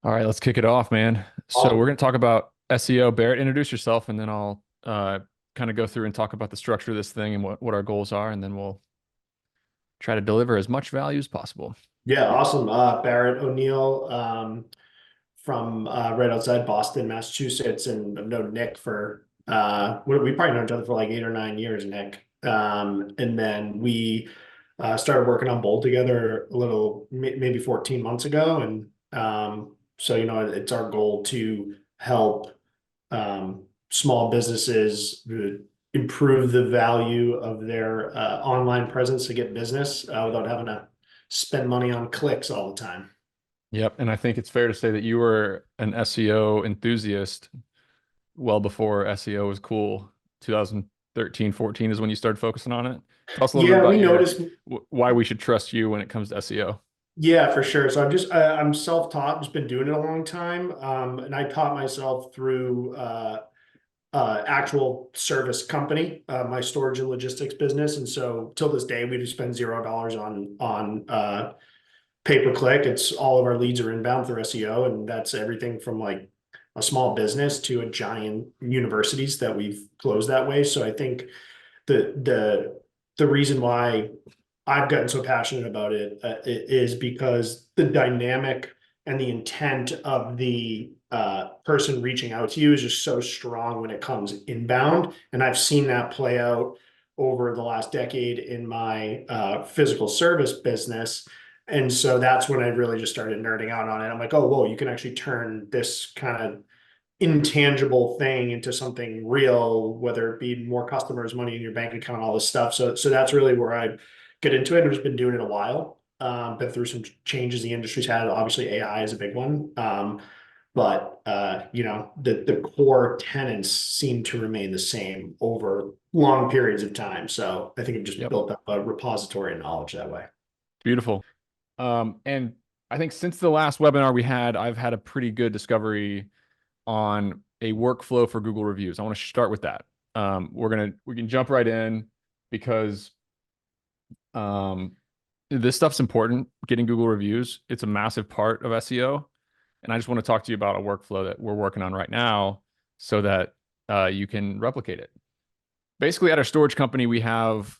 All right, let's kick it off, man. So we're Awesome. going to talk about SEO. Barrett, introduce yourself, and then I'll kind of go through and talk about the structure of this thing and what our goals are, and then we'll try to deliver as much value as possible. Yeah, awesome. Barrett O'Neill, from right outside Boston, Massachusetts, and I've known Nick for we probably known each other for like 8 or 9 years, Nick. And then we started working on Bold together a little maybe 14 months ago, and so it's our goal to help small businesses improve the value of their online presence to get business without having to spend money on clicks all the time. Yep, and I think it's fair to say that you were an SEO enthusiast well before SEO was cool. 2013, 14 is when you started focusing on it. Tell us a little bit Yeah, we about noticed. why we should trust you when it comes to SEO. Yeah, for sure. So I'm self-taught, just been doing it a long time. And I taught myself through actual service company, my storage and logistics business. And so till this day, we just spend $0 on pay per click. It's all of our leads are inbound through SEO, and that's everything from like a small business to a giant universities that we've closed that way. So I think the reason why I've gotten so passionate about it is because the dynamic and the intent of the person reaching out to you is just so strong when it comes inbound. And I've seen that play out over the last decade in my physical service business. And so that's when I really just started nerding out on it. I'm like, oh, whoa, you can actually turn this kind of intangible thing into something real, whether it be more customers, money in your bank account, all this stuff. So that's really where I get into it. I've just been doing it a while. Been through some changes the industry's had. Obviously, AI is a big one. But the core tenets seem to remain the same over long periods of time. So I think it just Yep, built up a repository of knowledge that way. beautiful. And I think since the last webinar we had, I've had a pretty good discovery on a workflow for Google reviews. I want to start with that. We can jump right in because um, this stuff's important. Getting Google reviews, it's a massive part of SEO, and I just want to talk to you about a workflow that we're working on right now so that you can replicate it. Basically, at our storage company, we have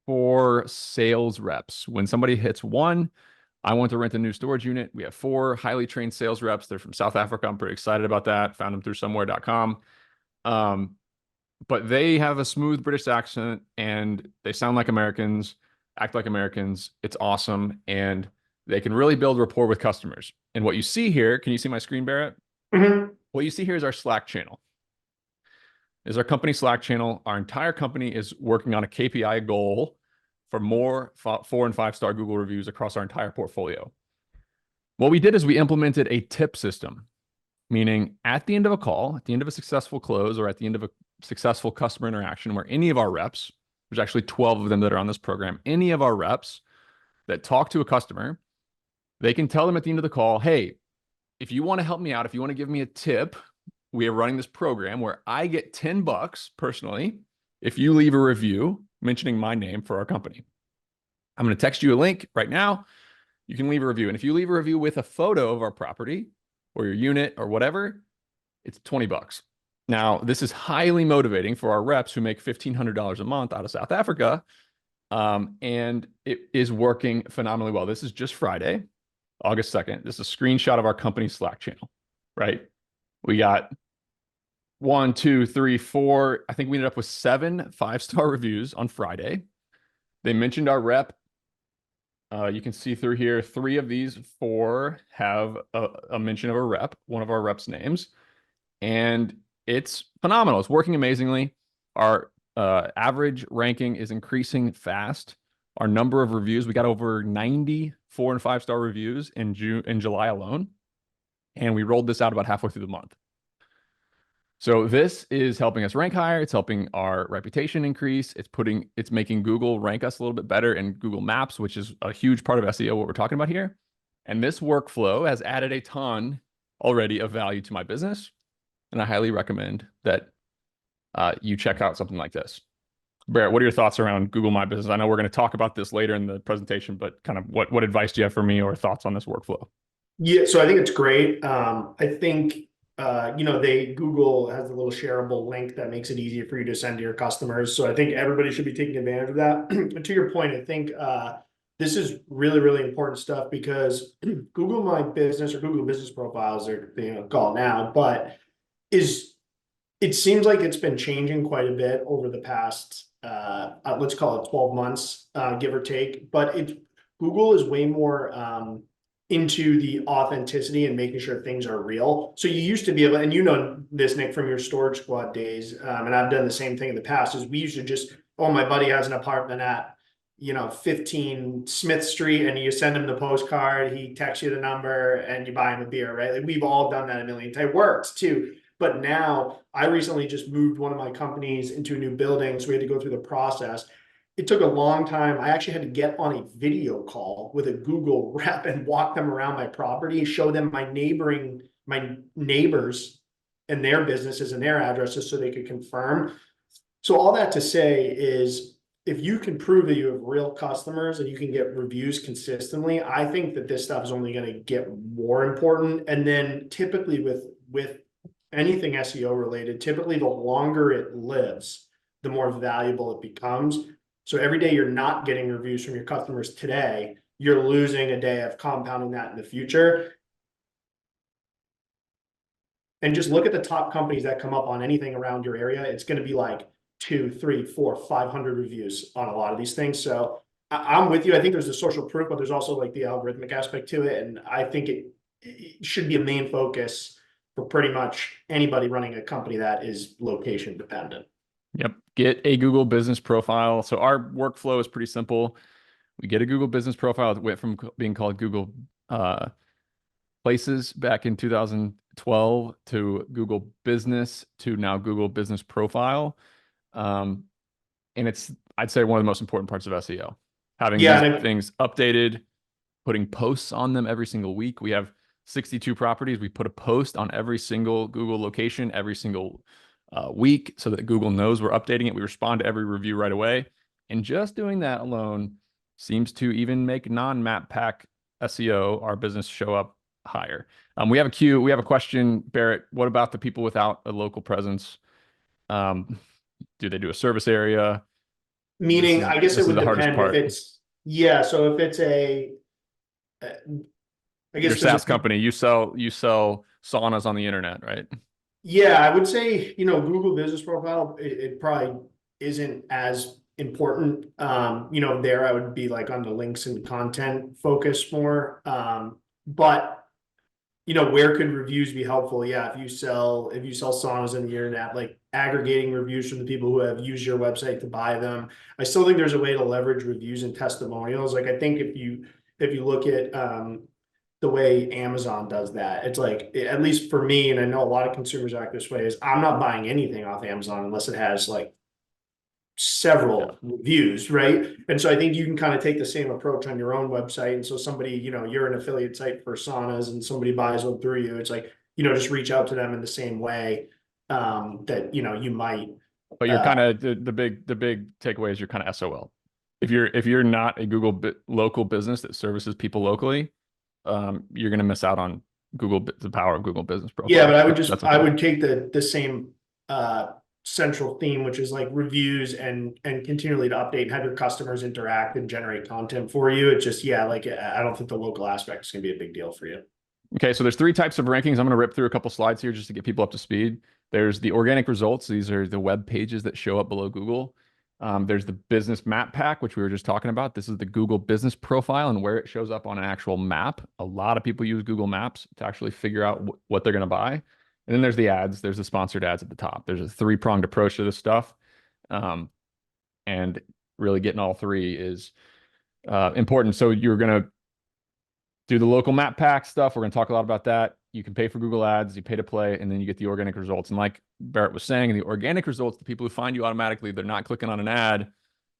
4 sales reps. When somebody hits one, I want to rent a new storage unit. We have 4 highly trained sales reps. They're from South Africa. I'm pretty excited about that. Found them through somewhere.com. But they have a smooth British accent and they sound like Americans, act like Americans. It's awesome. And they can really build rapport with customers. And what you see here, can you see my screen, Barrett? Mhm. What you see here is our Slack channel. Is our company Slack channel. Our entire company is working on a KPI goal for more 4 and 5 star Google reviews across our entire portfolio. What we did is we implemented a tip system, meaning at the end of a call, at the end of a successful close, or at the end of a successful customer interaction where any of our reps, there's actually 12 of them that are on this program, any of our reps that talk to a customer, they can tell them at the end of the call, hey, if you want to help me out, if you want to give me a tip, we are running this program where I get $10 personally if you leave a review mentioning my name for our company. I'm going to text you a link right now. You can leave a review. And if you leave a review with a photo of our property or your unit or whatever, it's $20. Now, this is highly motivating for our reps who make $1,500 a month out of South Africa. And it is working phenomenally well. This is just Friday, August 2nd. This is a screenshot of our company Slack channel, right? We got 1, 2, 3, 4. I think we ended up with 7 5-star reviews on Friday. They mentioned our rep. You can see through here, 3 of these 4 have a mention of a rep, one of our reps' names. And it's phenomenal. It's working amazingly. Our average ranking is increasing fast. Our number of reviews, we got over 90 4 and 5-star reviews in July alone. And we rolled this out about halfway through the month. So this is helping us rank higher. It's helping our reputation increase. It's making Google rank us a little bit better in Google Maps, which is a huge part of SEO, what we're talking about here. And this workflow has added a ton already of value to my business. And I highly recommend that you check out something like this. Barrett, what are your thoughts around Google My Business? I know we're going to talk about this later in the presentation, but kind of what advice do you have for me or thoughts on this workflow? Yeah, so I think it's great. I think Google has a little shareable link that makes it easier for you to send to your customers. So I think everybody should be taking advantage of that. To your point, I think this is really, really important stuff because Google My Business or Google Business Profiles are called now, but is it seems like it's been changing quite a bit over the past let's call it 12 months, give or take. But Google is way more into the authenticity and making sure things are real. So you used to be able, and you know this, Nick, from your storage squad days, and I've done the same thing in the past, is we used to just, oh, my buddy has an apartment at 15 Smith Street, and you send him the postcard, he texts you the number, and you buy him a beer, right? Like we've all done that a million times. It works too. But now I recently just moved one of my companies into a new building, so we had to go through the process. It took a long time. I actually had to get on a video call with a Google rep and walk them around my property, show them my neighbors and their businesses and their addresses so they could confirm. So all that to say is if you can prove that you have real customers and you can get reviews consistently, I think that this stuff is only going to get more important. And then typically with anything SEO related, typically the longer it lives, the more valuable it becomes. So every day you're not getting reviews from your customers today, you're losing a day of compounding that in the future. And just look at the top companies that come up on anything around your area. It's going to be like 2, 3, 4, 500 reviews on a lot of these things. So I'm with you. I think there's the social proof, but there's also like the algorithmic aspect to it. And I think it should be a main focus for pretty much anybody running a company that is location dependent. Yep. Get a Google business profile. So our workflow is pretty simple. We get a Google business profile. It went from being called Google Places back in 2012 to Google Business to now Google Business Profile. And it's, I'd say, one of the most important parts of SEO. Having these things updated, putting posts on them every single week. We have 62 properties. We put a post on every single Google location every single week so that Google knows we're updating it. We respond to every review right away. And just doing that alone seems to even make non-map pack SEO, our business, show up higher. We have a question, Barrett. What about the people without a local presence? Do they do a service area? Meaning, I guess it would depend if it's, so if it's I guess your SaaS company, you sell saunas on the internet, right? Yeah, I would say, Google Business Profile, it probably isn't as important. There I would be like on the links and content focus more. But where could reviews be helpful? Yeah, if you sell saunas on the internet, like aggregating reviews from the people who have used your website to buy them. I still think there's a way to leverage reviews and testimonials. Like I think if you look at the way Amazon does that, it's like, at least for me, and I know a lot of consumers act this way, is I'm not buying anything off Amazon unless it has like several reviews, right? And so I think you can kind of take the same approach on your own website. And so somebody, you're an affiliate site for saunas and somebody buys one through you, it's like, just reach out to them in the same way that you might. But you're kind of the big takeaway is you're kind of SOL. If you're not a Google local business that services people locally, you're going to miss out on the power of Google Business Profile. Yeah, but I would take the same central theme, which is like reviews and continually to update and have your customers interact and generate content for you. It's just, I don't think the local aspect is going to be a big deal for you. Okay, so there's 3 types of rankings. I'm going to rip through a couple slides here just to get people up to speed. There's the organic results. These are the web pages that show up below Google. There's the business map pack, which we were just talking about. This is the Google business profile and where it shows up on an actual map. A lot of people use Google Maps to actually figure out what they're going to buy. And then there's the ads. There's the sponsored ads at the top. There's a 3-pronged approach to this stuff. And really getting all 3 is important. So you're going to do the local map pack stuff. We're going to talk a lot about that. You can pay for Google ads, you pay to play, and then you get the organic results. And like Barrett was saying, the organic results, the people who find you automatically, they're not clicking on an ad,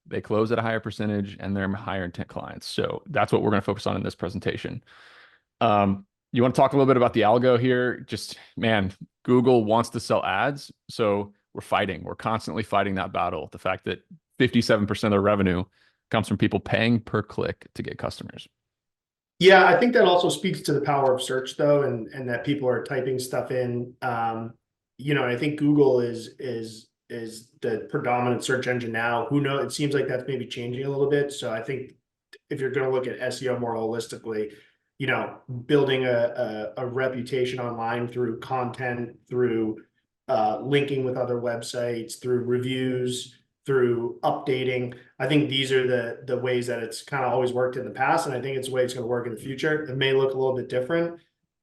they close at a higher percentage and they're higher intent clients. So that's what we're going to focus on in this presentation. You want to talk a little bit about the algo here? Just, man, Google wants to sell ads. So we're constantly fighting that battle. The fact that 57% of their revenue comes from people paying per click to get customers. Yeah, I think that also speaks to the power of search though, and that people are typing stuff in. I think Google is the predominant search engine now. Who knows? It seems like that's maybe changing a little bit. So I think if you're going to look at SEO more holistically, building a reputation online through content, through linking with other websites, through reviews, through updating. I think these are the ways that it's kind of always worked in the past, and I think it's the way it's going to work in the future. It may look a little bit different.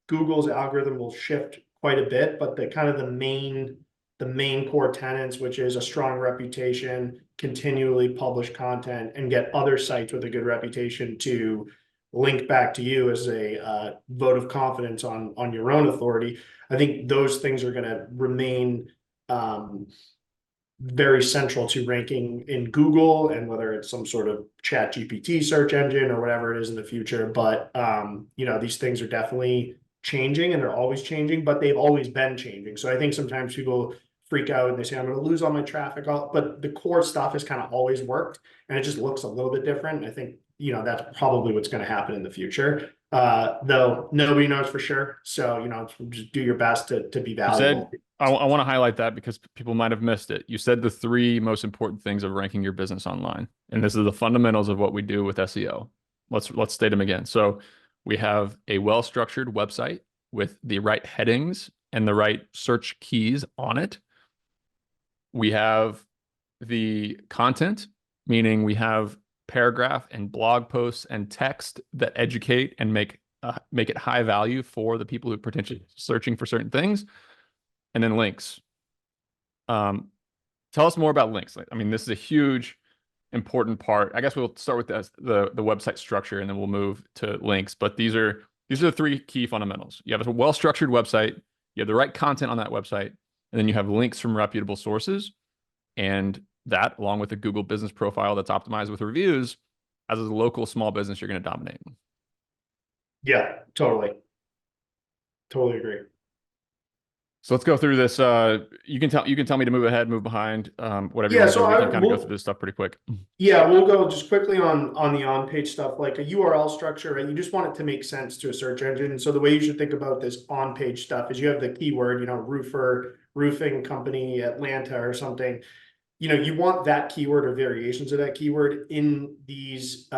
Google's algorithm will shift quite a bit, but the main core tenets, which is a strong reputation, continually publish content, and get other sites with a good reputation to link back to you as a vote of confidence on your own authority. I think those things are going to remain very central to ranking in Google, and whether it's some sort of chat GPT search engine or whatever it is in the future. But these things are definitely changing, and they're always changing, but they've always been changing. So I think sometimes people freak out and they say, I'm going to lose all my traffic, but the core stuff has kind of always worked, and it just looks a little bit different. And I think, that's probably what's going to happen in the future. Though nobody knows for sure. So, just do your best to be You said, valuable. I want to highlight that because people might have missed it. You said the three most important things of ranking your business online. And this is the fundamentals of what we do with SEO. Let's state them again. So we have a well-structured website with the right headings and the right search keys on it. We have the content, meaning we have paragraph and blog posts and text that educate and make it high value for the people who are potentially searching for certain things. And then links. Tell us more about links. I mean, this is a huge, important part. I guess we'll start with the website structure, and then we'll move to links. But these are the three key fundamentals. You have a well-structured website, you have the right content on that website, and then you have links from reputable sources. And that, along with a Google business profile that's optimized with reviews, as a local small business, you're going to dominate. Yeah, totally. Totally agree. So let's go through this. You can tell me to move ahead, move behind, whatever you Yeah, want to so do. We can kind of go through this stuff pretty quick. yeah, we'll go just quickly on the on-page stuff, like a URL structure, right? You just want it to make sense to a search engine. And so the way you should think about this on-page stuff is you have the keyword, roofer, roofing company, Atlanta or something. You want that keyword or variations of that keyword in these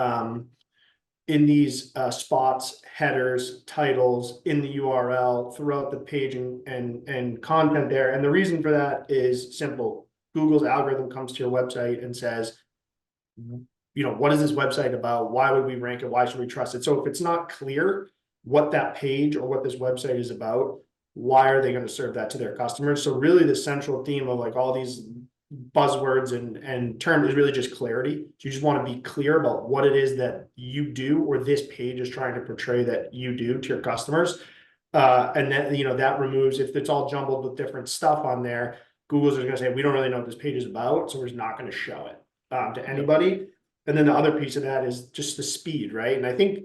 spots, headers, titles, in the URL, throughout the page, and content there. And the reason for that is simple. Google's algorithm comes to your website and says, what is this website about? Why would we rank it? Why should we trust it? So if it's not clear what that page or what this website is about, why are they going to serve that to their customers? So really the central theme of like all these buzzwords and terms is really just clarity. So you just want to be clear about what it is that you do, or this page is trying to portray that you do to your customers. And then, that removes, if it's all jumbled with different stuff on there, Google's just going to say, we don't really know what this page is about, so we're just not going to show it to anybody. And then the other piece of that is just the speed, right? And I think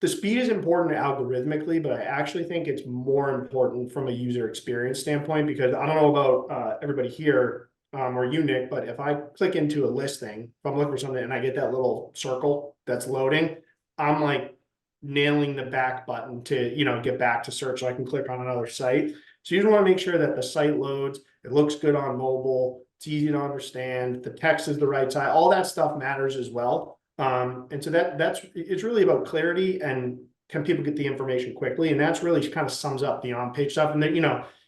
the speed is important algorithmically, but I actually think it's more important from a user experience standpoint, because I don't know about everybody here or you, Nick, but if I click into a listing, if I'm looking for something and I get that little circle that's loading, I'm like nailing the back button to, get back to search so I can click on another site. So you just want to make sure that the site loads, it looks good on mobile, it's easy to understand, the text is the right size, all that stuff matters as well. And so it's really about clarity and can people get the information quickly, and that's really kind of sums up the on-page stuff. And then,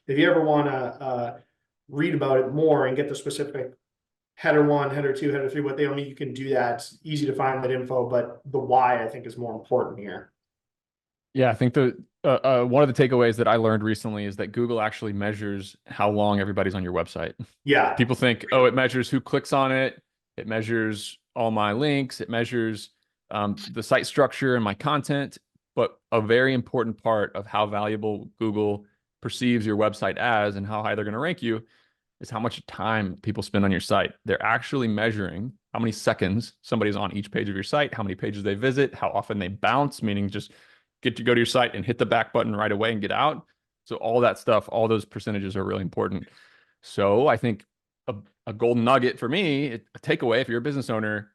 if you ever want to read about it more and get the specific header 1, header 2, header 3, what they mean, you can do that. It's easy to find that info, but the why I think is more important here. Yeah, I think one of the takeaways that I learned recently is that Google actually measures how long everybody's on your website. Yeah. People think, oh, it measures who clicks on it. It measures all my links. It measures the site structure and my content. But a very important part of how valuable Google perceives your website as and how high they're going to rank you is how much time people spend on your site. They're actually measuring how many seconds somebody's on each page of your site, how many pages they visit, how often they bounce, meaning just get to go to your site and hit the back button right away and get out. So all that stuff, all those percentages are really important. So I think a golden nugget for me, a takeaway if you're a business owner,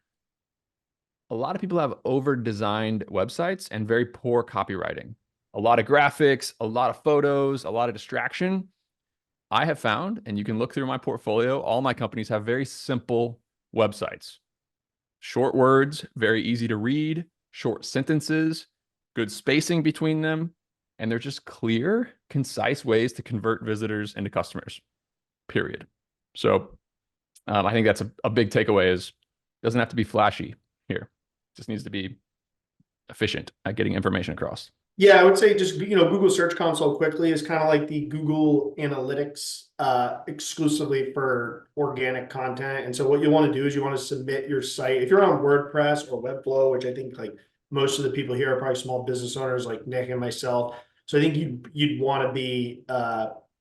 a lot of people have over-designed websites and very poor copywriting. A lot of graphics, a lot of photos, a lot of distraction. I have found, and you can look through my portfolio, all my companies have very simple websites. Short words, very easy to read, short sentences, good spacing between them, and they're just clear, concise ways to convert visitors into customers, period. So I think that's a big takeaway is it doesn't have to be flashy here. It just needs to be efficient at getting information across. Yeah, I would say just, Google Search Console quickly is kind of like the Google Analytics exclusively for organic content. And so what you want to do is you want to submit your site. If you're on WordPress or Webflow, which I think like most of the people here are probably small business owners like Nick and myself. So I think you'd want to be,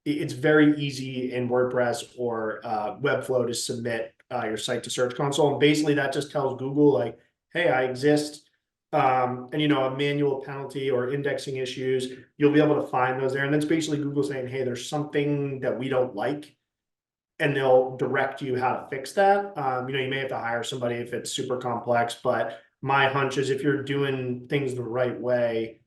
it's very easy in WordPress or Webflow to submit your site to Search Console. And basically that just tells Google like, hey, I exist. And a manual penalty or indexing issues, you'll be able to find those there. And that's basically Google saying, hey, there's something that we don't like, and they'll direct you how to fix that. You may have to hire somebody if it's super complex, but my hunch is if you're doing things the right way,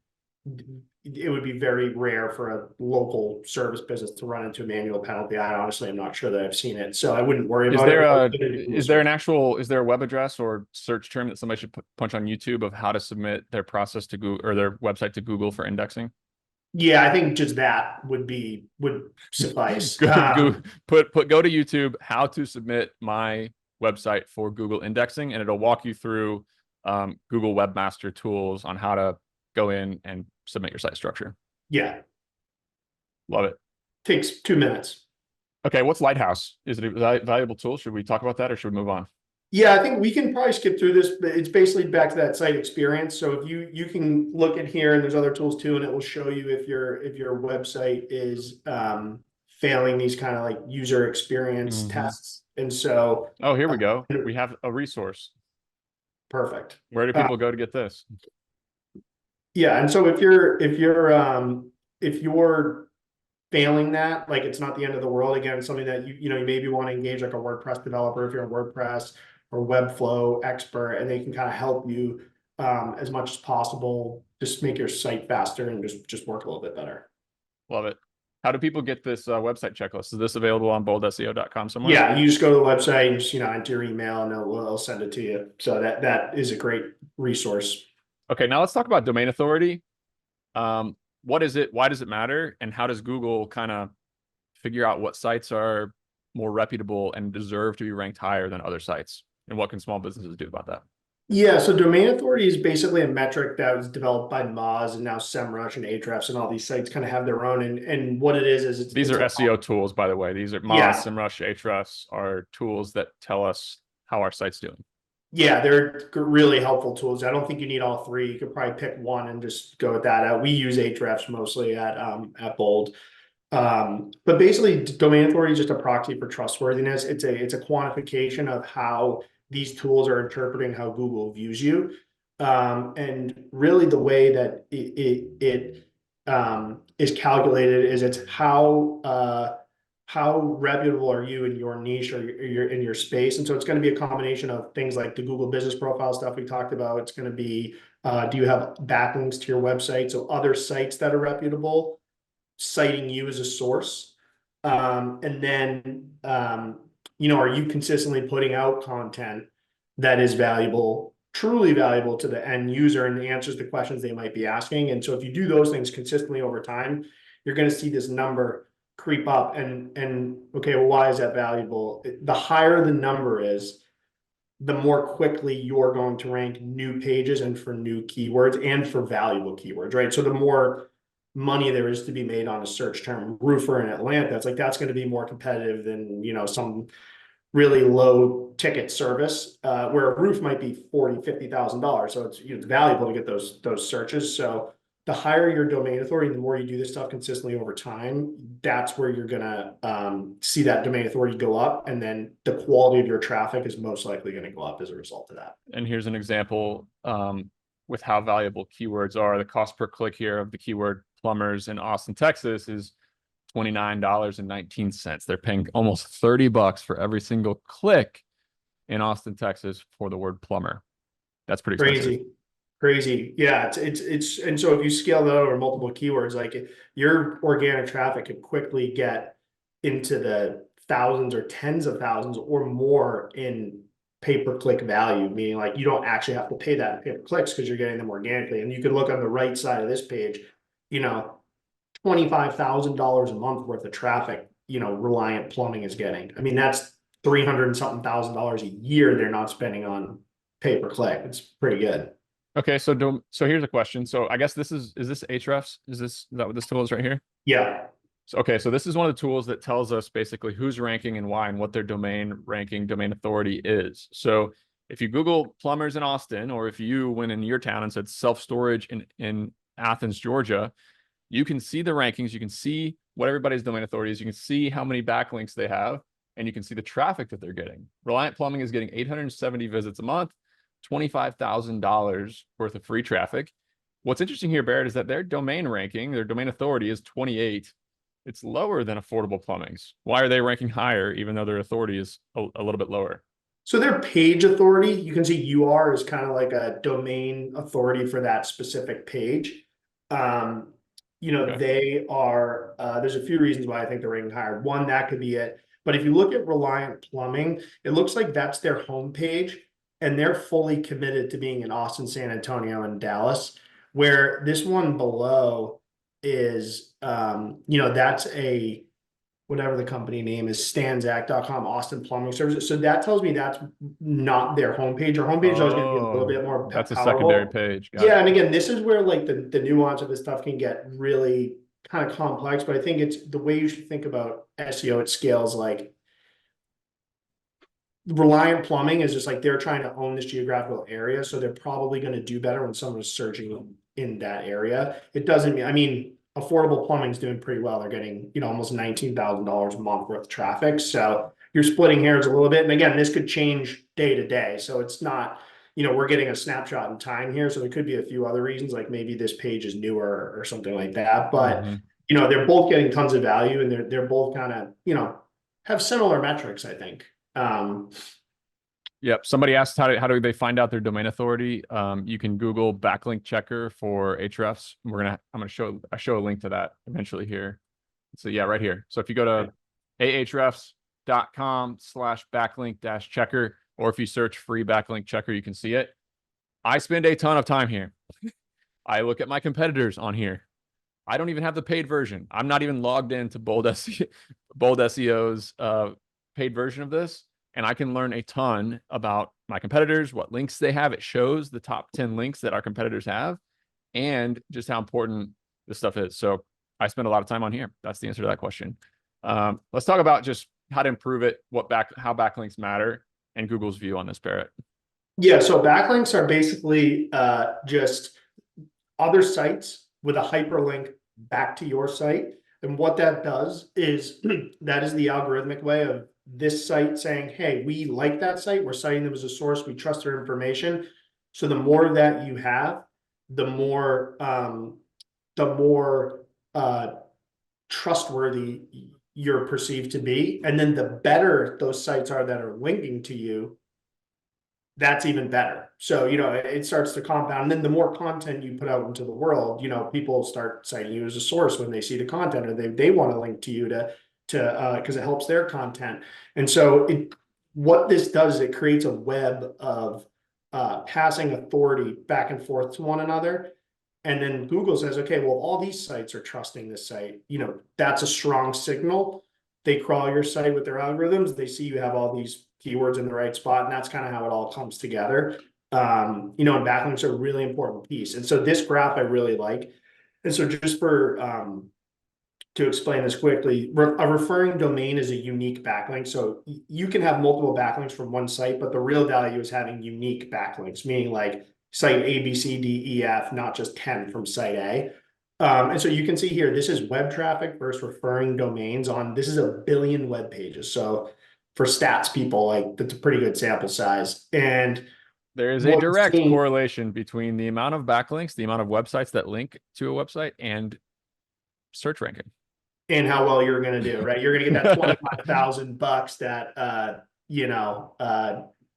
it would be very rare for a local service business to run into a manual penalty. I honestly am not sure that I've seen it, so I wouldn't worry about it. Is there a web address or search term that somebody should punch on YouTube of how to submit their process to Google or their website to Google for indexing? Yeah, I think just that would suffice. Go to YouTube, how to submit my website for Google indexing, and it'll walk you through Google Webmaster Tools on how to go in and submit your site structure. Yeah. Love it. Takes 2 minutes. Okay, what's Lighthouse? Is it a valuable tool? Should we talk about that or should we move on? Yeah, I think we can probably skip through this, but it's basically back to that site experience. So if you can look at here, and there's other tools too, and it will show you if your website is failing these kind of like user experience tests. And so here we go. We have a resource. Perfect. Where do people go to get this? Yeah, and so if you're failing that, like it's not the end of the world. Again, it's something that you maybe want to engage like a WordPress developer if you're a WordPress or Webflow expert, and they can kind of help you as much as possible, just make your site faster and just work a little bit better. Love it. How do people get this website checklist? Is this available on boldseo.com somewhere? Yeah, you just go to the website and just enter your email, and they'll send it to you. So that is a great resource. Okay, now let's talk about domain authority. What is it? Why does it matter? And how does Google kind of figure out what sites are more reputable and deserve to be ranked higher than other sites? And what can small businesses do about that? Yeah, so domain authority is basically a metric that was developed by Moz, and now SEMrush and Ahrefs and all these sites kind of have their own. And what it is these are SEO tools, by the way. These are Moz, SEMrush, Ahrefs are tools that tell us how our site's doing. Yeah, they're really helpful tools. I don't think you need all three. You could probably pick one and just go with that. We use Ahrefs mostly at Bold. But basically, domain authority is just a proxy for trustworthiness. It's a quantification of how these tools are interpreting how Google views you. And really the way that it is calculated is it's how reputable are you in your niche or in your space. And so it's going to be a combination of things like the Google business profile stuff we talked about. It's going to be, do you have backlinks to your website? So other sites that are reputable citing you as a source. And then, are you consistently putting out content that is valuable, truly valuable to the end user and answers the questions they might be asking? And so if you do those things consistently over time, you're going to see this number creep up. And okay, well, why is that valuable? The higher the number is, the more quickly you're going to rank new pages and for new keywords and for valuable keywords, right? So the more money there is to be made on a search term, roofer in Atlanta, that's going to be more competitive than, some really low ticket service, where a roof might be $40,000-$50,000. So it's valuable to get those searches. So the higher your domain authority, the more you do this stuff consistently over time, that's where you're gonna see that domain authority go up, and then the quality of your traffic is most likely going to go up as a result of that. And here's an example with how valuable keywords are. The cost per click here of the keyword plumbers in Austin, Texas is $29.19. They're paying almost $30 for every single click in Austin, Texas for the word plumber. That's pretty expensive. Crazy. Yeah, and so if you scale that over multiple keywords, like your organic traffic could quickly get into the thousands or tens of thousands or more in pay-per-click value, meaning like you don't actually have to pay that in pay-per-clicks because you're getting them organically. And you could look on the right side of this page, you know, $25,000 a month worth of traffic, Reliant Plumbing is getting. I mean, that's 300 and something $1,000 a year they're not spending on pay-per-click. It's pretty good. Okay, so here's a question. So I guess is this Ahrefs? Is that what this tool is right here? Yeah. So, okay, so this is one of the tools that tells us basically who's ranking and why and what their domain ranking, domain authority is. So if you Google plumbers in Austin, or if you went in your town and said self-storage in Athens, Georgia, you can see the rankings, you can see what everybody's domain authority is, you can see how many backlinks they have, and you can see the traffic that they're getting. Reliant Plumbing is getting 870 visits a month, $25,000 worth of free traffic. What's interesting here, Barrett, is that their domain ranking, their domain authority is 28. It's lower than Affordable Plumbing's. Why are they ranking higher, even though their authority is a little bit lower? So their page authority, you can see UR is kind of like a domain authority for that specific page. Okay. They are, there's a few reasons why I think they're ranking higher. One, that could be it. But if you look at Reliant Plumbing, it looks like that's their homepage, and they're fully committed to being in Austin, San Antonio, and Dallas, where this one below is, that's a, whatever the company name is, stanzac.com, Austin Plumbing Services. So that tells me that's not their homepage. Our homepage is always going to be a little bit more that's a powerful. secondary page. Got Yeah, it. and again, this is where like the nuance of this stuff can get really kind of complex, but I think it's the way you should think about SEO at scales. Like Reliant Plumbing is just like they're trying to own this geographical area, so they're probably going to do better when someone's searching in that area. It doesn't mean, I mean, Affordable Plumbing is doing pretty well. They're getting, almost $19,000 a month worth of traffic. So you're splitting hairs a little bit. And again, this could change day to day. So it's not, we're getting a snapshot in time here. So there could be a few other reasons, like maybe this page is newer or something like that. But, they're both getting tons of value, and they're both kind of, have similar metrics, I think. Yep. Somebody asked how do they find out their domain authority? You can Google backlink checker for Ahrefs. I'm gonna show a link to that eventually here. So yeah, right here. So if you go to ahrefs.com/backlink-checker, or if you search free backlink checker, you can see it. I spend a ton of time here. I look at my competitors on here. I don't even have the paid version. I'm not even logged into Bold SEO's paid version of this. And I can learn a ton about my competitors, what links they have. It shows the top 10 links that our competitors have, and just how important this stuff is. So I spend a lot of time on here. That's the answer to that question. Let's talk about just how to improve it, how backlinks matter, and Google's view on this, Barrett. Yeah, so backlinks are basically just other sites with a hyperlink back to your site. And what that does is that is the algorithmic way of this site saying, hey, we like that site. We're citing them as a source. We trust their information. So the more that you have, the more trustworthy you're perceived to be. And then the better those sites are that are linking to you, that's even better. So, it starts to compound. And then the more content you put out into the world, people start citing you as a source when they see the content, or they want to link to you because it helps their content. And so what this does is it creates a web of passing authority back and forth to one another. And then Google says, okay, well, all these sites are trusting this site. That's a strong signal. They crawl your site with their algorithms. They see you have all these keywords in the right spot, and that's kind of how it all comes together. And backlinks are a really important piece. And so this graph I really like. And so just for to explain this quickly, a referring domain is a unique backlink. So you can have multiple backlinks from one site, but the real value is having unique backlinks, meaning like site A, B, C, D, E, F, not just 10 from site A. And so you can see here, this is web traffic versus referring domains this is 1 billion web pages. So for stats people, like that's a pretty good sample size. And there is a direct correlation between the amount of backlinks, the amount of websites that link to a website, and search ranking. And how well you're going to do, right? You're going to get that $25,000 that,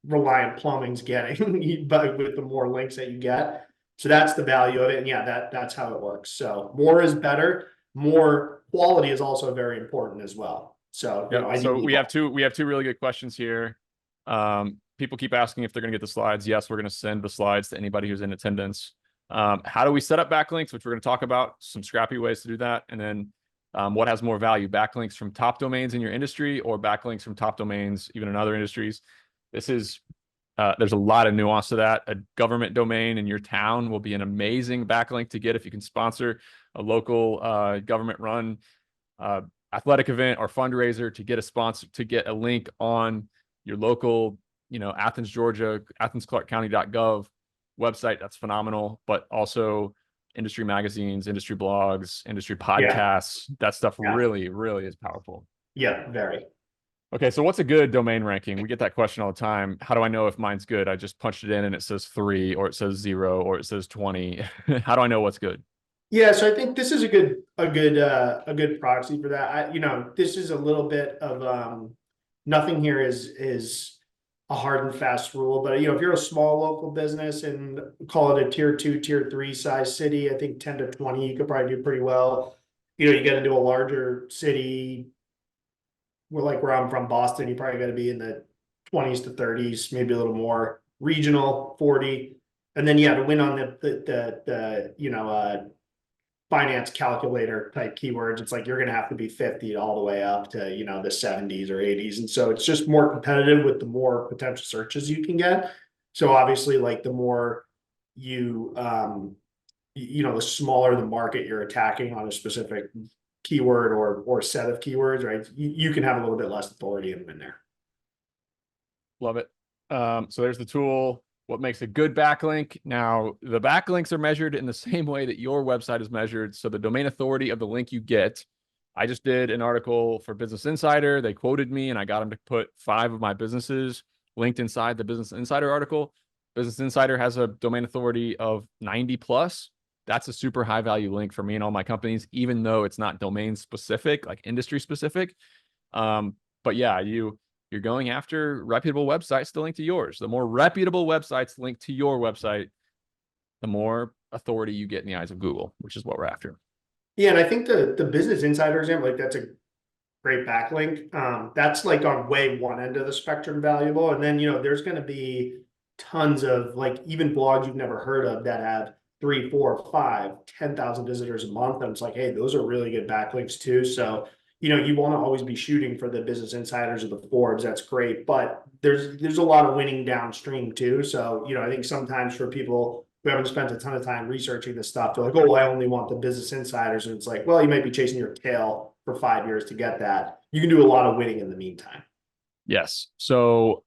reliant plumbing's getting, but with the more links that you get. So that's the value of it. And yeah, that's how it works. So more is better. More quality is also very important as well. So, Yep. So ideally, we have two really good questions here. People keep asking if they're going to get the slides. Yes, we're going to send the slides to anybody who's in attendance. How do we set up backlinks, which we're going to talk about, some scrappy ways to do that. And then what has more value, backlinks from top domains in your industry or backlinks from top domains even in other industries? This is, there's a lot of nuance to that. A government domain in your town will be an amazing backlink to get if you can sponsor a local government run athletic event or fundraiser to get a sponsor, to get a link on your local, Athens, Georgia, athensclarkcounty.gov website. That's phenomenal. But also industry magazines, industry blogs, industry podcasts, that stuff really, really is powerful. Yeah, very. Okay, so what's a good domain ranking? We get that question all the time. How do I know if mine's good? I just punched it in and it says 3 or it says 0 or it says 20. How do I know what's good? Yeah, so I think this is a good proxy for that. This is a little bit of nothing here is a hard and fast rule, but if you're a small local business and call it a tier 2, tier 3 size city, I think 10 to 20 you could probably do pretty well. You get into a larger city, where I'm from, Boston, you probably got to be in the 20s to 30s, maybe a little more. Regional 40, and then to win on the finance calculator type keywords, it's like you're going to have to be 50 all the way up to the 70s or 80s, and so it's just more competitive with the more potential searches you can get. So obviously, like the more you the smaller the market you're attacking on a specific keyword or set of keywords, right? You can have a little bit less authority in there. Love it. So there's the tool. What makes a good backlink? Now, the backlinks are measured in the same way that your website is measured. So the domain authority of the link you get. I just did an article for Business Insider. They quoted me and I got them to put 5 of my businesses linked inside the Business Insider article. Business Insider has a domain authority of 90 plus. That's a super high value link for me and all my companies, even though it's not domain specific, like industry specific. But yeah, you're going after reputable websites to link to yours. The more reputable websites link to your website, the more authority you get in the eyes of Google, which is what we're after. Yeah, and I think the Business Insider example, like that's a great backlink. That's like on way one end of the spectrum valuable. And then, there's going to be tons of like even blogs you've never heard of that have 3, 4, 5, 10,000 visitors a month. And it's like, hey, those are really good backlinks too. So, you want to always be shooting for the Business Insiders or the Forbes. That's great. But there's a lot of winning downstream too. So, I think sometimes for people who haven't spent a ton of time researching this stuff, they're like, oh, I only want the Business Insiders. And it's like, well, you might be chasing your tail for 5 years to get that. You can do a lot of winning in the meantime. Yes. So,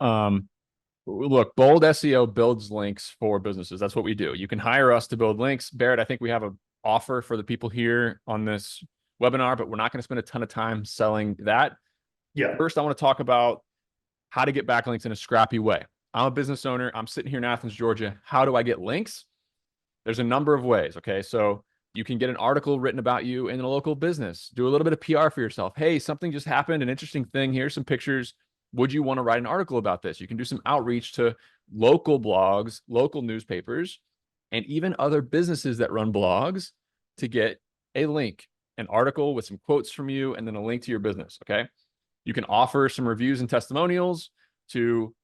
look, Bold SEO builds links for businesses. That's what we do. You can hire us to build links. Barrett, I think we have an offer for the people here on this webinar, but we're not going to spend a ton of time selling that. Yeah. First, I want to talk about how to get backlinks in a scrappy way. I'm a business owner. I'm sitting here in Athens, Georgia. How do I get links? There's a number of ways. Okay. So you can get an article written about you in a local business. Do a little bit of PR for yourself. Hey, something just happened, an interesting thing. Here's some pictures. Would you want to write an article about this? You can do some outreach to local blogs, local newspapers, and even other businesses that run blogs to get a link, an article with some quotes from you, and then a link to your business. Okay. You can offer some reviews and testimonials to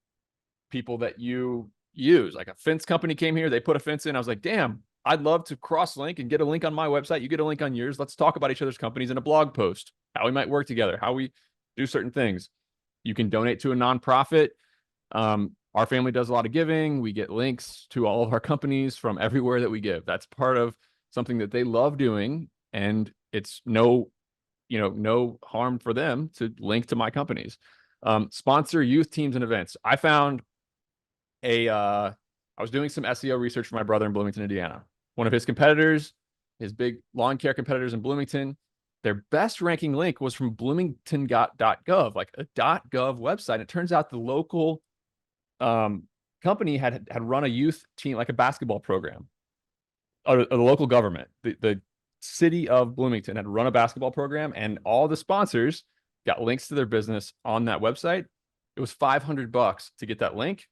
people that you use. Like a fence company came here, they put a fence in. I was like, damn, I'd love to cross link and get a link on my website. You get a link on yours. Let's talk about each other's companies in a blog post, how we might work together, how we do certain things. You can donate to a nonprofit. Our family does a lot of giving. We get links to all of our companies from everywhere that we give. That's part of something that they love doing. And it's no harm for them to link to my companies. Sponsor youth teams and events. I found I was doing some SEO research for my brother in Bloomington, Indiana. One of his competitors, his big lawn care competitors in Bloomington, their best ranking link was from bloomington.gov, like a .gov website. It turns out the local company had run a youth team, like a basketball program, or the local government. The city of Bloomington had run a basketball program, and all the sponsors got links to their business on that website. It was $500 to get that link.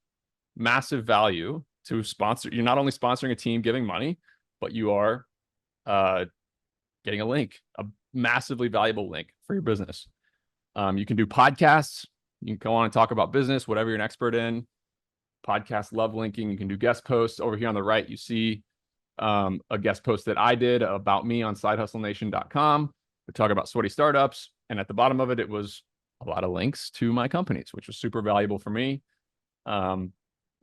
massive value to sponsor. You're not only sponsoring a team giving money, but you are getting a link, a massively valuable link for your business. You can do podcasts. You can go on and talk about business, whatever you're an expert in. Podcast love linking. You can do guest posts. Over here on the right, you see a guest post that I did about me on sidehustlenation.com. We talk about sweaty startups. And at the bottom of it, it was a lot of links to my companies, which was super valuable for me. Yeah,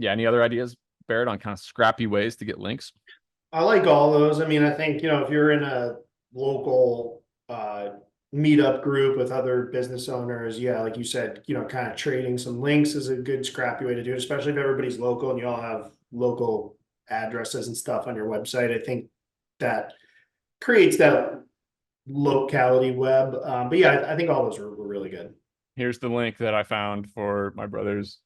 any other ideas, Barrett, on kind of scrappy ways to get links? I like all those. I mean, I think, if you're in a local meetup group with other business owners, yeah, like you said, kind of trading some links is a good scrappy way to do it, especially if everybody's local and you all have local addresses and stuff on your website. I think that creates that locality web. But yeah, I think all those were really good. Here's the link that I found for my brother's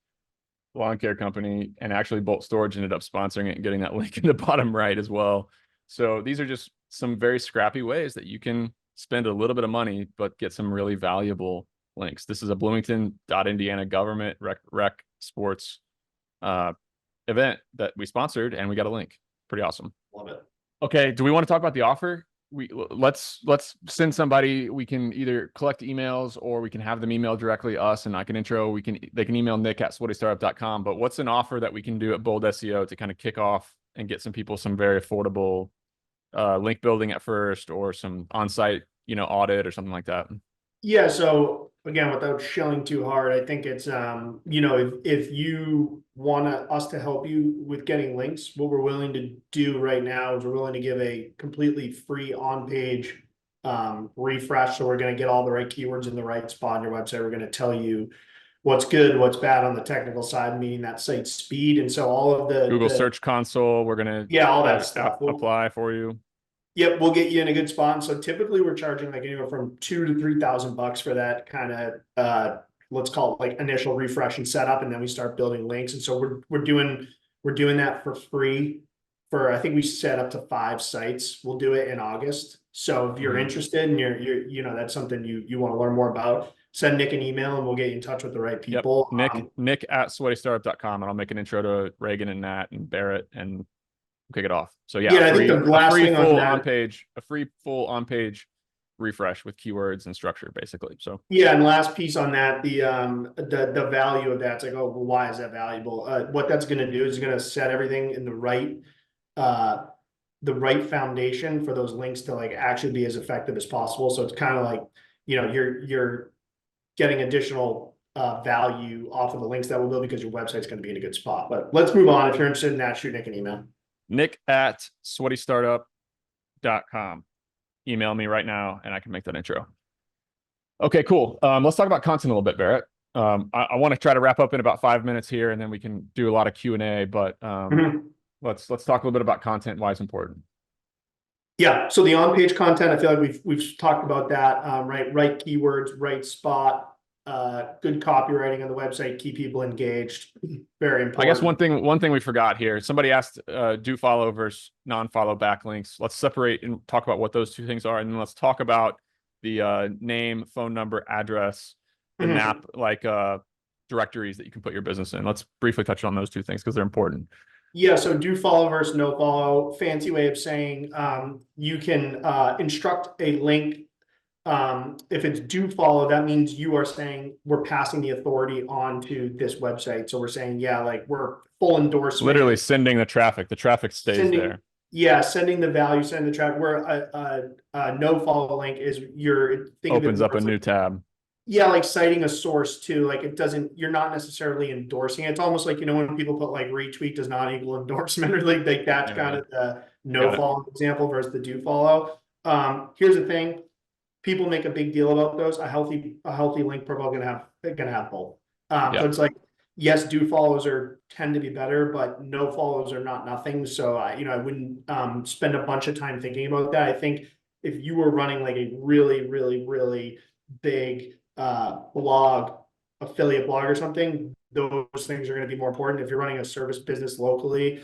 lawn care company, and actually Bolt Storage ended up sponsoring it and getting that link in the bottom right as well. So these are just some very scrappy ways that you can spend a little bit of money, but get some really valuable links. This is a Bloomington.Indiana government rec sports event that we sponsored, and we got a link. Pretty awesome. Love it. Okay. Do we want to talk about the offer? Let's send somebody. We can either collect emails or we can have them email directly us, and I can intro. They can email nick@sweatystartup.com. But what's an offer that we can do at Bold SEO to kind of kick off and get some people some very affordable link building at first, or some on-site, audit or something like that? Yeah, so again, without shelling too hard, I think it's if you want us to help you with getting links, what we're willing to do right now is we're willing to give a completely free on-page refresh. So we're going to get all the right keywords in the right spot on your website. We're going to tell you what's good, what's bad on the technical side, meaning that site speed. And so all of the Google Search Console, we're going to all that stuff apply for you. Yep, we'll get you in a good spot. And so typically we're charging like anywhere from $2,000 to $3,000 for that kind of let's call it like initial refresh and setup, and then we start building links. And so we're doing that for free for, I think we set up to 5 sites. We'll do it in August. So if you're interested and you're that's something you want to learn more about, send Nick an email and we'll get you in touch with the right people. Yep. Nick@sweatystartup.com, and I'll make an intro to Reagan and Nat and Barrett and kick it off. So yeah, I think the last thing on that, a free full on-page refresh with keywords and structure, basically. So yeah, and last piece on that, the value of that's like, oh, well, why is that valuable? What that's going to do is going to set everything in the right foundation for those links to like actually be as effective as possible. So it's kind of like, you're getting additional value off of the links that we'll build because your website's going to be in a good spot. But let's move on. If you're interested in that, shoot Nick an email. Nick@sweatystartup.com. Email me right now and I can make that intro. Okay, cool. Let's talk about content a little bit, Barrett. I want to try to wrap up in about 5 minutes here, and then we can do a lot of Q&A, but let's talk a little bit about content, why it's important. Yeah, so the on-page content, I feel like we've talked about that, right keywords, right spot, good copywriting on the website, keep people engaged. Very important. I guess one thing we forgot here. Somebody asked, do follow versus non-follow backlinks. Let's separate and talk about what those two things are, and then let's talk about the name, phone number, address, the map, like directories that you can put your business in. Let's briefly touch on those two things because they're important. Yeah, so do follow versus no follow. Fancy way of saying you can instruct a link. If it's do follow, that means you are saying we're passing the authority onto this website. So we're saying, yeah, like we're full endorsement. Literally sending the traffic. The traffic stays there. Yeah, sending the value, sending the traffic. Where a no follow link is opens up a new tab. Yeah, like citing a source too. Like you're not necessarily endorsing it. It's almost like, when people put like retweet does not equal endorsement, or like that's kind of the no follow example versus the do follow. Here's the thing. People make a big deal about those. A healthy link profile gonna have both. So it's like, yes, do follows tend to be better, but no follows are not nothing. So I wouldn't spend a bunch of time thinking about that. I think if you were running like a really, really, really big affiliate blog or something, those things are going to be more important. If you're running a service business locally,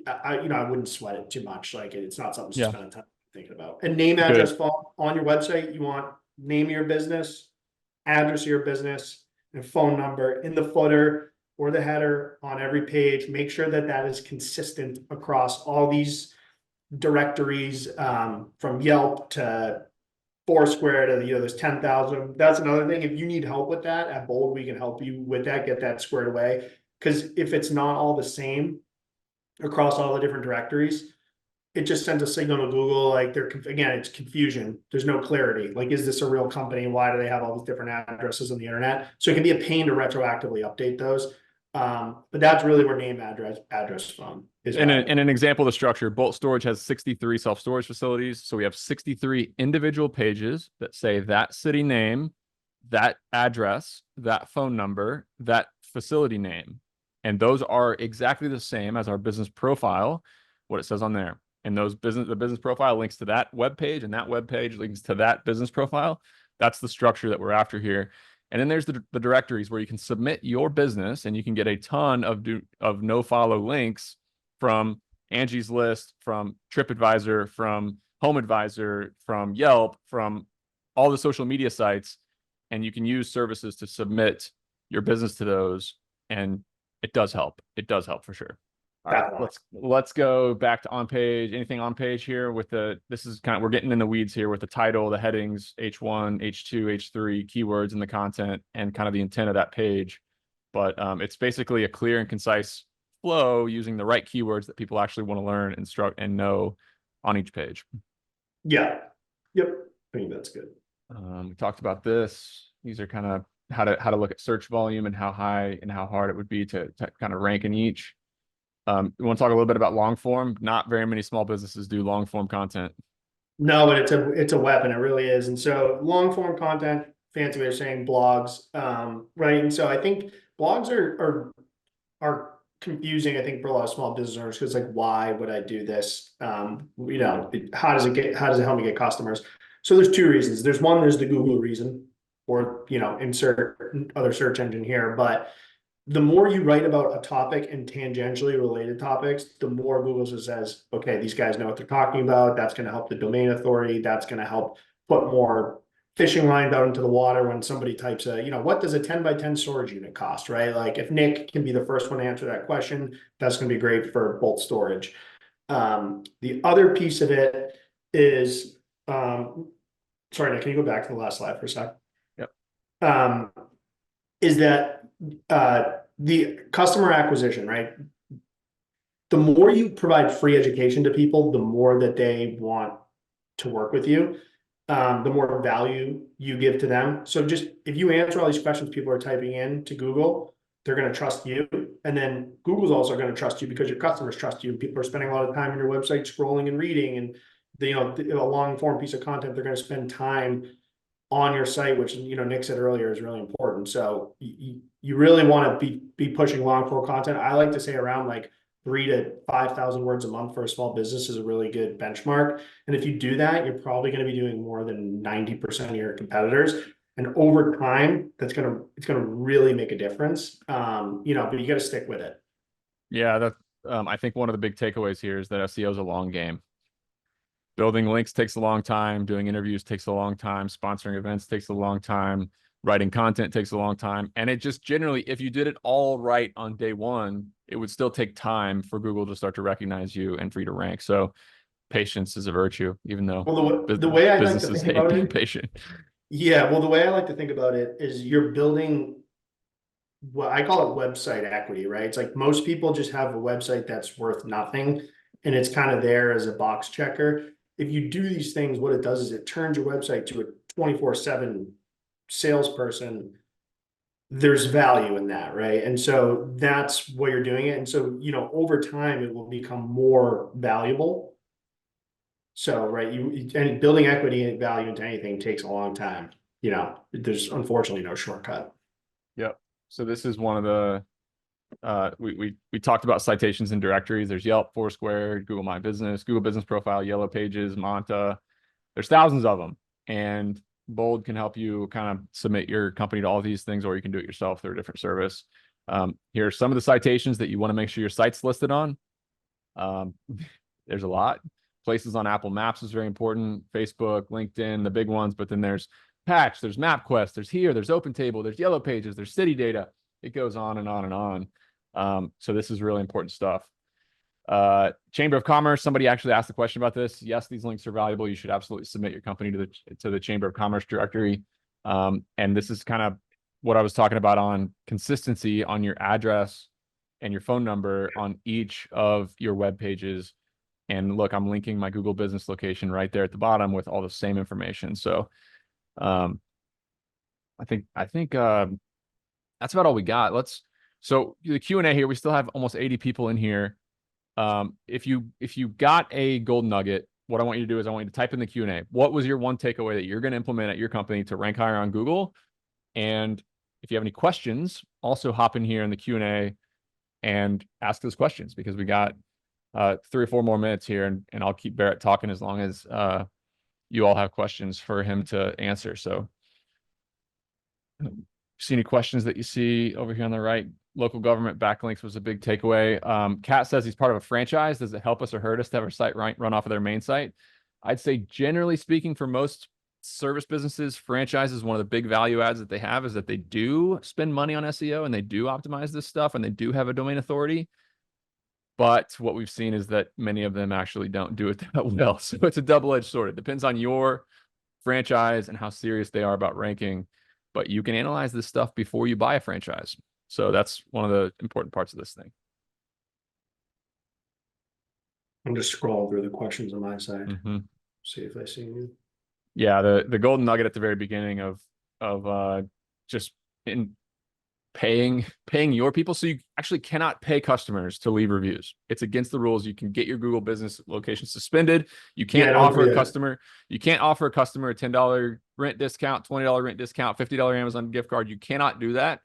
I wouldn't sweat it too much. Like it's not something to spend time thinking about. And name, address, phone on your website. You want name of your business, address of your business, and phone number in the footer. or the header on every page. Make sure that that is consistent across all these directories, from Yelp to Foursquare to, there's 10,000. That's another thing. If you need help with that at Bold, we can help you with that, get that squared away. Because if it's not all the same across all the different directories, it just sends a signal to Google, like again, it's confusion. There's no clarity. Like, is this a real company? Why do they have all these different addresses on the internet? So it can be a pain to retroactively update those. But that's really where name, address, phone is. And an example of the structure, Bolt Storage has 63 self-storage facilities. So we have 63 individual pages that say that city name, that address, that phone number, that facility name. And those are exactly the same as our business profile, what it says on there. And the business profile links to that web page, and that web page links to that business profile. That's the structure that we're after here. And then there's the directories where you can submit your business, and you can get a ton of no follow links from Angie's List, from TripAdvisor, from HomeAdvisor, from Yelp, from all the social media sites. And you can use services to submit your business to those. And it does help. It does help for sure. All right, let's go back to on-page. Anything on-page here with this is kind of, we're getting in the weeds here with the title, the headings, H1, H2, H3, keywords in the content, and kind of the intent of that page. But it's basically a clear and concise flow using the right keywords that people actually want to learn, instruct, and know on each page. Yeah. Yep. I think that's good. We talked about this. These are kind of how to look at search volume and how high and how hard it would be to kind of rank in each. We want to talk a little bit about long form. Not very many small businesses do long form content. No, but it's a weapon. It really is. And so long form content, fancy way of saying blogs, right? And so I think blogs are confusing, I think, for a lot of small business owners, because like, why would I do this? How does it help me get customers? So there's two reasons. There's the Google reason, or insert other search engine here, but the more you write about a topic and tangentially related topics, the more Google says, okay, these guys know what they're talking about. That's going to help the domain authority. That's going to help put more fishing lines out into the water when somebody types what does a 10 by 10 storage unit cost, right? Like, if Nick can be the first one to answer that question, that's going to be great for Bolt Storage. The other piece of it is, sorry, Nick, can you go back to the last slide for a sec? Yep. Is that the customer acquisition, right? The more you provide free education to people, the more that they want to work with you, the more value you give to them. So just, if you answer all these questions people are typing in to Google, they're going to trust you. And then Google's also going to trust you because your customers trust you. People are spending a lot of time on your website scrolling and reading, and a long form piece of content, they're going to spend time on your site, which Nick said earlier is really important. So you really want to be pushing long form content. I like to say around like 3,000 to 5,000 words a month for a small business is a really good benchmark. And if you do that, you're probably going to be doing more than 90% of your competitors. And over time, it's going to really make a difference. But you got to stick with it. Yeah, I think one of the big takeaways here is that SEO is a long game. Building links takes a long time. Doing interviews takes a long time. Sponsoring events takes a long time. Writing content takes a long time. And it just generally, if you did it all right on day one, it would still take time for Google to start to recognize you and for you to rank. So patience is a virtue, even though the way I like to businesses think hate about being it, patient. Yeah, well, the way I like to think about it is you're building what I call it website equity, right? It's like most people just have a website that's worth nothing, and it's kind of there as a box checker. If you do these things, what it does is it turns your website to a 24/7 salesperson. There's value in that, right? And so that's what you're doing it. And so, over time, it will become more valuable. So, right, and building equity and value into anything takes a long time. There's unfortunately no shortcut. Yep. So this is one of the we talked about citations and directories. There's Yelp, Foursquare, Google My Business, Google Business Profile, Yellow Pages, Monta. There's thousands of them, and Bold can help you kind of submit your company to all these things, or you can do it yourself through a different service. Here are some of the citations that you want to make sure your site's listed on. There's a lot. Places on Apple Maps is very important. Facebook, LinkedIn, the big ones. But then there's Patch, there's MapQuest, there's OpenTable, there's Yellow Pages, there's City Data. It goes on and on and on. So this is really important stuff. Chamber of Commerce, somebody actually asked the question about this. Yes, these links are valuable. You should absolutely submit your company to the Chamber of Commerce directory. And this is kind of what I was talking about on consistency on your address and your phone number on each of your web pages. And look, I'm linking my Google business location right there at the bottom with all the same information. So I think that's about all we got. So the Q&A here, we still have almost 80 people in here. If you got a gold nugget, what I want you to do is I want you to type in the Q&A. What was your one takeaway that you're going to implement at your company to rank higher on Google? And if you have any questions, also hop in here in the Q&A and ask those questions, because we got 3 or 4 more minutes here, and I'll keep Barrett talking as long as you all have questions for him to answer. So see any questions that you see over here on the right? Local government backlinks was a big takeaway. Kat says he's part of a franchise. Does it help us or hurt us to have our site run off of their main site? I'd say generally speaking, for most service businesses, franchise is one of the big value adds that they have, is that they do spend money on SEO and they do optimize this stuff and they do have a domain authority. But what we've seen is that many of them actually don't do it that well. So it's a double-edged sword. It depends on your franchise and how serious they are about ranking. But you can analyze this stuff before you buy a franchise. So that's one of the important parts of this thing. I'm just scrolling through the questions on my side. See if I see any. Yeah, the golden nugget at the very beginning of just in paying your people. So you actually cannot pay customers to leave reviews. It's against the rules. You can get your Google business location suspended. You can't offer a customer a $10 rent discount, $20 rent discount, $50 Amazon gift card. You cannot do that.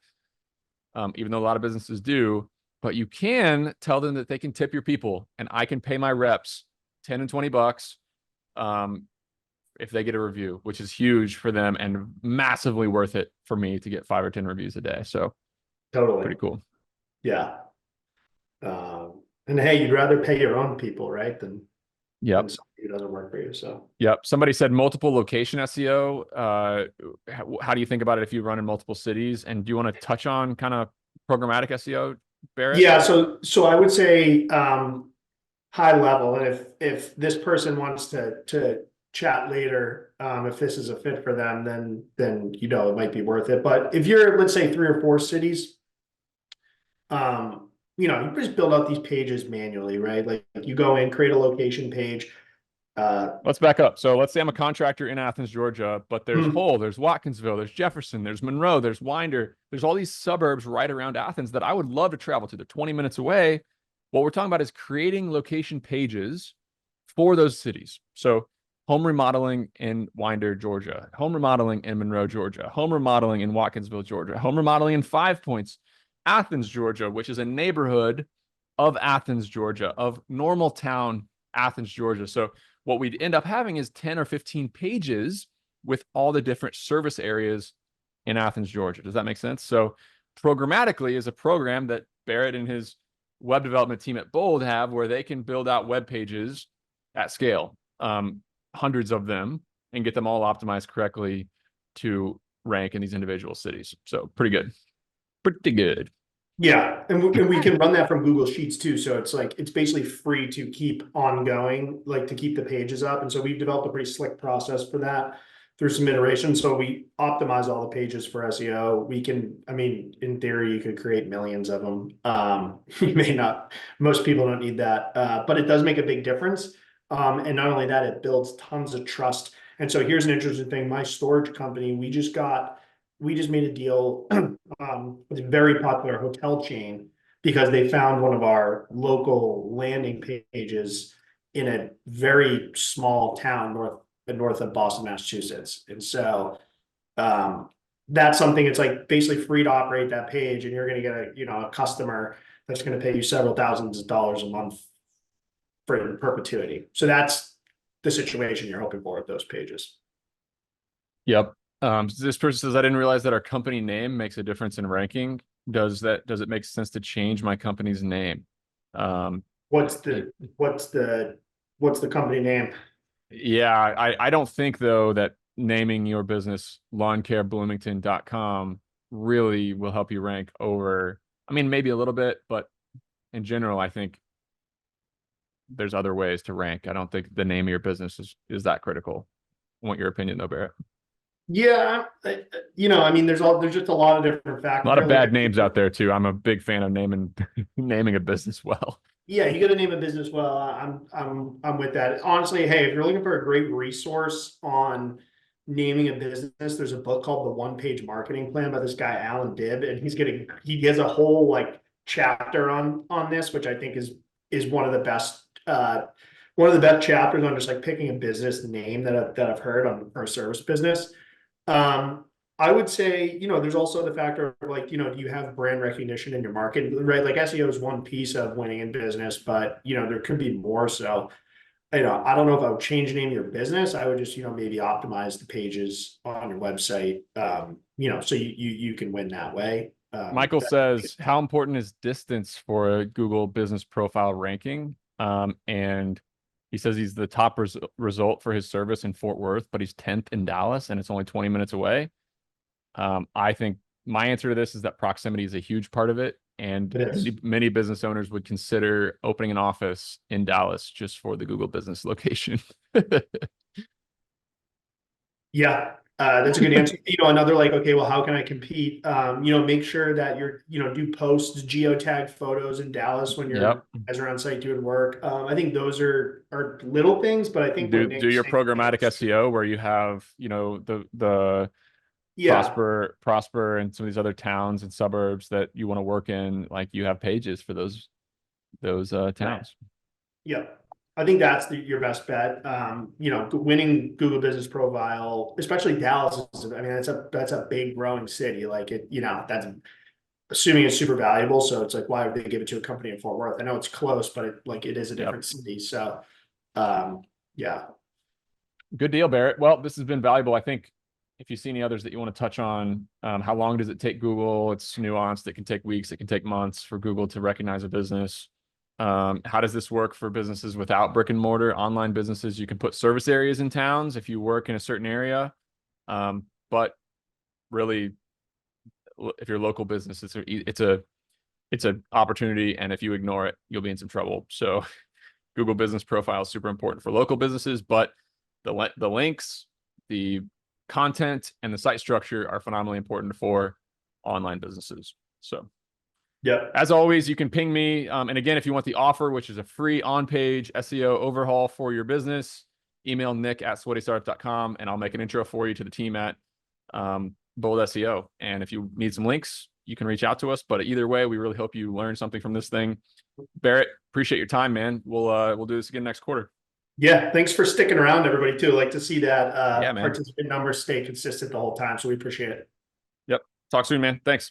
Even though a lot of businesses do, but you can tell them that they can tip your people, and I can pay my reps 10 and 20 bucks if they get a review, which is huge for them and massively worth it for me to get 5 or 10 reviews a day. So totally pretty cool. Yeah. And hey, you'd rather pay your own people, right? Than somebody who doesn't work for you. So somebody said multiple location SEO. How do you think about it if you run in multiple cities? And do you want to touch on kind of programmatic SEO, Barrett? Yeah, so I would say high level, and if this person wants to chat later, if this is a fit for them, then it might be worth it. But if you're, let's say, 3 or 4 cities, you just build out these pages manually, right? Like you go in, create a location page. Let's back up. So let's say I'm a contractor in Athens, Georgia, but there's Hull, there's Watkinsville, there's Jefferson, there's Monroe, there's Winder. There's all these suburbs right around Athens that I would love to travel to. They're 20 minutes away. What we're talking about is creating location pages for those cities. So home remodeling in Winder, Georgia, home remodeling in Monroe, Georgia, home remodeling in Watkinsville, Georgia, home remodeling in 5 Points, Athens, Georgia, which is a neighborhood of Athens, Georgia, of normal town, Athens, Georgia. So what we'd end up having is 10 or 15 pages with all the different service areas in Athens, Georgia. Does that make sense? So programmatically is a program that Barrett and his web development team at Bold have, where they can build out web pages at scale, hundreds of them, and get them all optimized correctly to rank in these individual cities. So pretty good. Pretty good. Yeah, and we can run that from Google Sheets too. So it's basically free to keep ongoing, like to keep the pages up. And so we've developed a pretty slick process for that through some iteration. So we optimize all the pages for SEO. We can, in theory, you could create millions of them. You may not, most people don't need that, but it does make a big difference. And not only that, it builds tons of trust. And so here's an interesting thing. My storage company, we just made a deal with a very popular hotel chain because they found one of our local landing pages in a very small town north of Boston, Massachusetts. And so that's something, it's like basically free to operate that page, and you're going to get a customer that's going to pay you several thousands of dollars a month for perpetuity. So that's the situation you're hoping for with those pages. Yep. This person says, I didn't realize that our company name makes a difference in ranking. Does it make sense to change my company's name? What's the company name? Yeah, I don't think though that naming your business lawncarebloomington.com really will help you rank over, I mean, maybe a little bit, but in general, I think there's other ways to rank. I don't think the name of your business is that critical. I want your opinion though, Barrett. Yeah, I mean, there's just a lot of different A factors lot of there. Like, bad names out there too. I'm a big fan of naming naming a business well. yeah, you got to name a business well. I'm with that. Honestly, hey, if you're looking for a great resource on naming a business, there's a book called The One-Page Marketing Plan by this guy Alan Dibb, and he has a whole like chapter on this, which I think is one of the best chapters on just like picking a business name that I've heard on for a service business. Um, I would say, there's also the factor of like, do you have brand recognition in your market, right? Like SEO is one piece of winning in business, but there could be more. So, I don't know if I would change the name of your business. I would just, maybe optimize the pages on your website, so you can win that way. Michael says, how important is distance for a Google business profile ranking? And he says he's the top result for his service in Fort Worth, but he's 10th in Dallas and it's only 20 minutes away. I think my answer to this is that proximity is a huge part of it. And many business owners would consider opening an office in Dallas just for the Google business location. Yeah, that's a good answer. Another like, okay, well, how can I compete? Make sure that do post geotag photos in Dallas when as you're on site doing work. I think those are little things, but I think do your programmatic SEO where you have, the Prosper and some of these other towns and suburbs that you want to work in, like you have pages for those towns. Yeah. I think that's your best bet. Winning Google Business Profile, especially Dallas. I mean, that's a big growing city. Like that's assuming it's super valuable. So it's like, why would they give it to a company in Fort Worth? I know it's close, but it is a different city. So, yeah. Good deal, Barrett. Well, this has been valuable. I think if you see any others that you want to touch on, how long does it take Google? It's nuanced. It can take weeks. It can take months for Google to recognize a business. How does this work for businesses without brick and mortar? Online businesses, you can put service areas in towns if you work in a certain area. But really, if you're a local business, it's an opportunity. And if you ignore it, you'll be in some trouble. So Google Business Profile is super important for local businesses, but the links, the content, and the site structure are phenomenally important for online businesses. So yeah, as always, you can ping me. And again, if you want the offer, which is a free on-page SEO overhaul for your business, email nick@sweatystartup.com and I'll make an intro for you to the team at Bold SEO. And if you need some links, you can reach out to us. But either way, we really hope you learn something from this thing. Barrett, appreciate your time, man. We'll do this again next quarter. Yeah, thanks for sticking around, everybody, too. Like to see that Yeah, man. participant numbers stay consistent the whole time. So we appreciate it. Yep. Talk soon, man. Thanks.